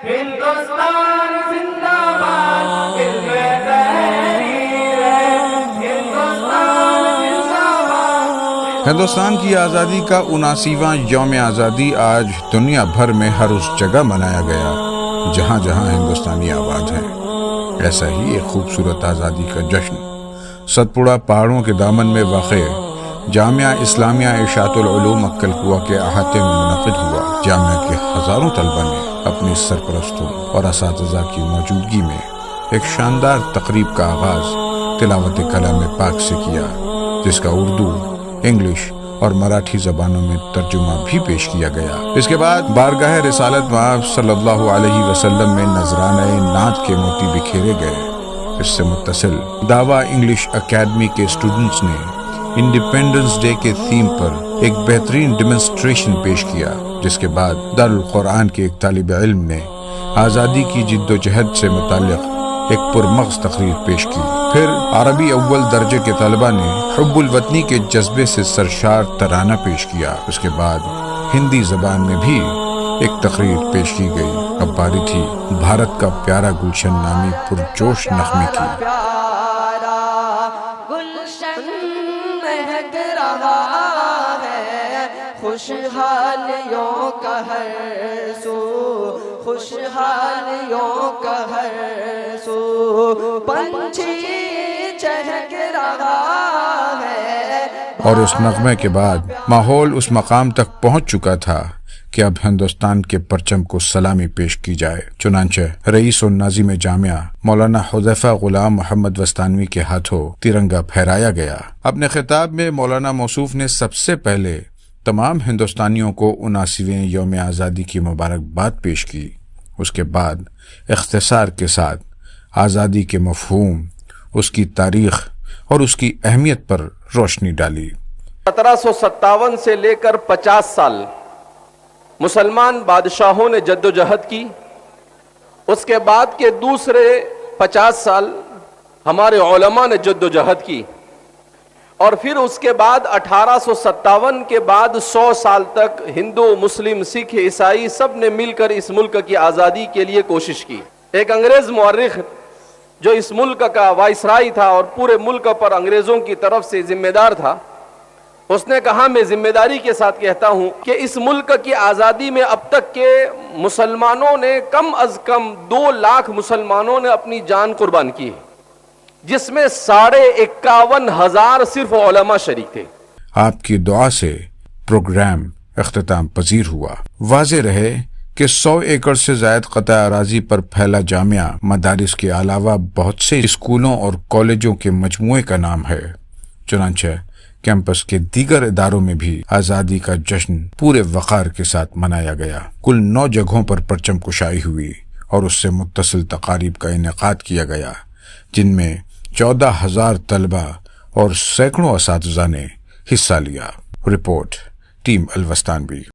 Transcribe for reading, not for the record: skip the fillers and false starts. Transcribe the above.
ہندوستان زندہ باد، علم تحریر ہے، ہندوستان زندہ باد۔ ہندوستان کی آزادی کا 79واں یوم آزادی آج دنیا بھر میں ہر اس جگہ منایا گیا جہاں جہاں ہندوستانی آباد ہیں۔ ایسا ہی ایک خوبصورت آزادی کا جشن ستپوڑا پہاڑوں کے دامن میں واقع جامعہ اسلامیہ ارشاد العلوم عکل کوہ کے احاطے میں منعقد ہوا۔ جامعہ کے ہزاروں طلبہ نے اپنی سرپرستوں اور اساتذہ کی موجودگی میں ایک شاندار تقریب کا آغاز تلاوت کلام پاک سے کیا، جس کا اردو، انگلش اور مراٹھی زبانوں میں ترجمہ بھی پیش کیا گیا۔ اس کے بعد بارگاہ رسالت مآب صلی اللہ علیہ وسلم میں نذرانۂ نعت کے موتی بکھیرے گئے۔ اس سے متصل دعویٰ انگلش اکیڈمی کے اسٹوڈنٹس نے انڈیپینڈنس ڈے کے تھیم پر ایک بہترین ڈیمنسٹریشن پیش کیا، جس کے بعد دارالقرآن کے ایک طالب علم نے آزادی کی جد و جہد سے متعلق ایک پرمغز تقریر پیش کی۔ پھر عربی اول درجے کے طلبہ نے حب الوطنی کے جذبے سے سرشار ترانہ پیش کیا۔ اس کے بعد ہندی زبان میں بھی ایک تقریر پیش کی گئی۔ اب باری تھی بھارت کا پیارا گلشن نامی پرجوش نغمے کی۔ پیارا گلشن مہک رہا ہے، خوشحالیوں کا ہر سو، خوشحالیوں کا ہر سو، پنچھی چہک رہا ہے۔ اور اس نغمے کے بعد ماحول اس مقام تک پہنچ چکا تھا کہ اب ہندوستان کے پرچم کو سلامی پیش کی جائے۔ چنانچہ رئیس الناظم جامعہ مولانا حذیفہ غلام محمد وستانوی کے ہاتھوں ترنگا پھہرایا گیا۔ اپنے خطاب میں مولانا موصوف نے سب سے پہلے تمام ہندوستانیوں کو 79ویں یوم آزادی کی مبارکباد پیش کی۔ اس کے بعد اختصار کے ساتھ آزادی کے مفہوم، اس کی تاریخ اور اس کی اہمیت پر روشنی ڈالی۔ 1757 سے لے کر 50 سال مسلمان بادشاہوں نے جد و جہد کی۔ اس کے بعد کے دوسرے 50 سال ہمارے علماء نے جد و جہد کی، اور پھر اس کے بعد 1857 کے بعد 100 سال تک ہندو، مسلم، سکھ، عیسائی سب نے مل کر اس ملک کی آزادی کے لیے کوشش کی۔ ایک انگریز مورخ جو اس ملک کا وائسرائے تھا اور پورے ملک پر انگریزوں کی طرف سے ذمہ دار تھا، اس نے کہا، میں ذمہ داری کے ساتھ کہتا ہوں کہ اس ملک کی آزادی میں اب تک کے مسلمانوں نے کم از کم 2 لاکھ مسلمانوں نے اپنی جان قربان کی ہے، جس میں 51,500 صرف علماء شریک تھے۔ آپ کی دعا سے پروگرام اختتام پذیر ہوا۔ واضح رہے کہ 100 ایکڑ سے زائد قطع اراضی پر پھیلا جامعہ مدارس کے علاوہ بہت سے اسکولوں اور کالجوں کے مجموعے کا نام ہے۔ چنانچہ کیمپس کے دیگر اداروں میں بھی آزادی کا جشن پورے وقار کے ساتھ منایا گیا۔ کل 9 جگہوں پر پرچم کشائی ہوئی اور اس سے متصل تقاریب کا انعقاد کیا گیا، جن میں 14,000 طلبہ اور سینکڑوں اساتذہ نے حصہ لیا۔ Report team الوستانوی۔